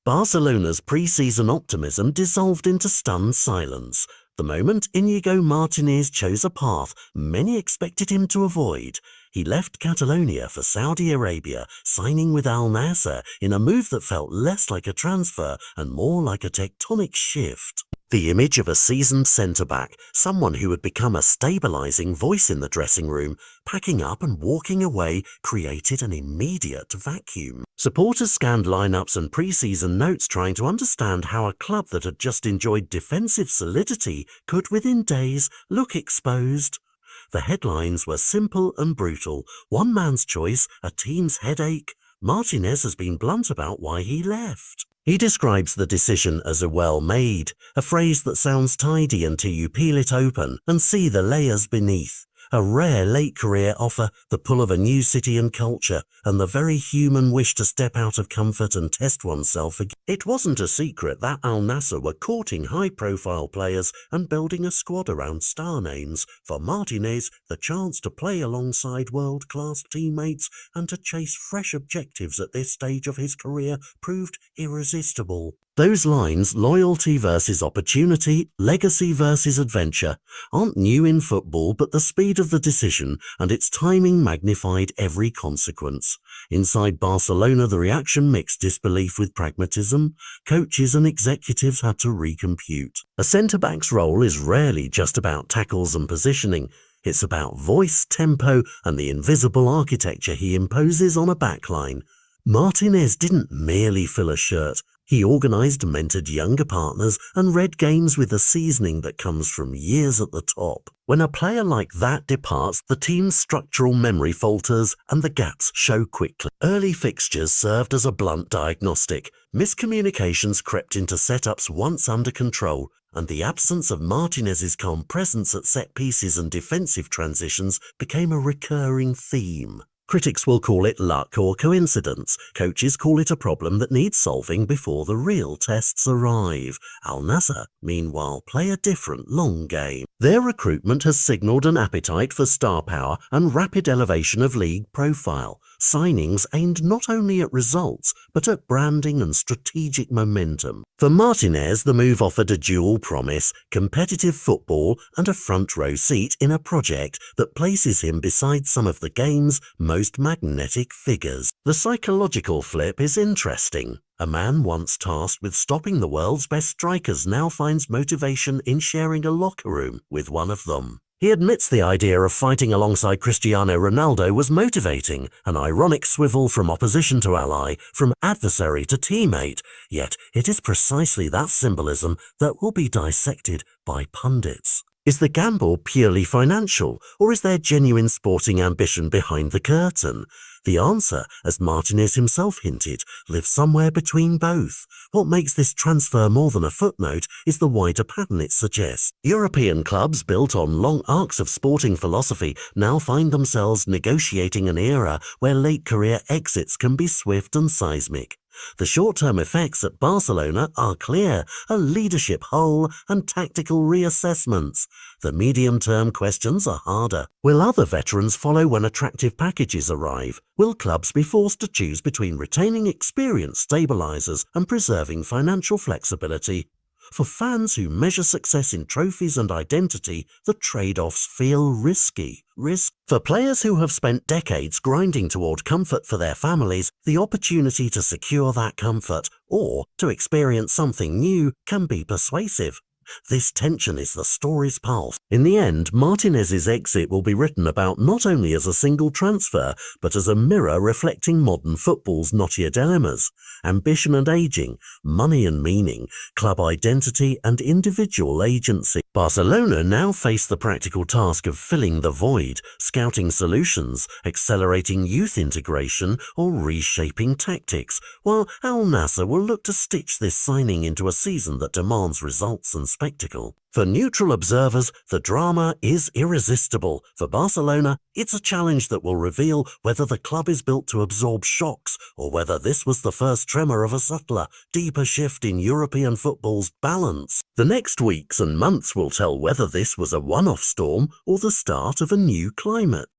Barcelona's pre-season optimism dissolved into stunned silence. The moment Inigo Martinez chose a path many expected him to avoid. He left Catalonia for Saudi Arabia, signing with Al Nassr in a move that felt less like a transfer and more like a tectonic shift. The image of a seasoned centre-back, someone who had become a stabilising voice in the dressing room, packing up and walking away, created an immediate vacuum. Supporters scanned lineups and pre-season notes trying to understand how a club that had just enjoyed defensive solidity could within days look exposed. The headlines were simple and brutal. One man's choice, a team's headache. Martinez has been blunt about why he left. He describes the decision as a well-made, a phrase that sounds tidy until you peel it open and see the layers beneath. A rare late-career offer, the pull of a new city and culture, and the very human wish to step out of comfort and test oneself again. It wasn't a secret that Al Nassr were courting high-profile players and building a squad around star names. For Martinez, the chance to play alongside world-class teammates and to chase fresh objectives at this stage of his career proved irresistible. Those lines, loyalty versus opportunity, legacy versus adventure, aren't new in football, but the speed of the decision and its timing magnified every consequence. Inside Barcelona, the reaction mixed disbelief with pragmatism. Coaches and executives had to recompute. A centre-back's role is rarely just about tackles and positioning. It's about voice, tempo, and the invisible architecture he imposes on a backline. Martinez didn't merely fill a shirt. He organised and mentored younger partners and read games with the seasoning that comes from years at the top. When a player like that departs, the team's structural memory falters and the gaps show quickly. Early fixtures served as a blunt diagnostic. Miscommunications crept into setups once under control, and the absence of Martinez's calm presence at set pieces and defensive transitions became a recurring theme. Critics will call it luck or coincidence. Coaches call it a problem that needs solving before the real tests arrive. Al Nassr, meanwhile, play a different long game. Their recruitment has signalled an appetite for star power and rapid elevation of league profile. Signings aimed not only at results, but at branding and strategic momentum. For Martinez, the move offered a dual promise: competitive football and a front-row seat in a project that places him beside some of the game's most magnetic figures. The psychological flip is interesting. A man once tasked with stopping the world's best strikers now finds motivation in sharing a locker room with one of them. He admits the idea of fighting alongside Cristiano Ronaldo was motivating, an ironic swivel from opposition to ally, from adversary to teammate, yet it is precisely that symbolism that will be dissected by pundits. Is the gamble purely financial, or is there genuine sporting ambition behind the curtain? The answer, as Martinez himself hinted, lives somewhere between both. What makes this transfer more than a footnote is the wider pattern it suggests. European clubs built on long arcs of sporting philosophy now find themselves negotiating an era where late career exits can be swift and seismic. The short-term effects at Barcelona are clear: a leadership hole and tactical reassessments. The medium-term questions are harder. Will other veterans follow when attractive packages arrive? Will clubs be forced to choose between retaining experienced stabilisers and preserving financial flexibility? For fans who measure success in trophies and identity, the trade-offs feel risky. For players who have spent decades grinding toward comfort for their families, the opportunity to secure that comfort or to experience something new can be persuasive. This tension is the story's pulse. In the end, Martinez's exit will be written about not only as a single transfer, but as a mirror reflecting modern football's knottier dilemmas: ambition and aging, money and meaning, club identity and individual agency. Barcelona now face the practical task of filling the void, scouting solutions, accelerating youth integration, or reshaping tactics, while Al Nassr will look to stitch this signing into a season that demands results and spectacle. For neutral observers, the drama is irresistible. For Barcelona, it's a challenge that will reveal whether the club is built to absorb shocks or whether this was the first tremor of a subtler, deeper shift in European football's balance. The next weeks and months will tell whether this was a one-off storm or the start of a new climate.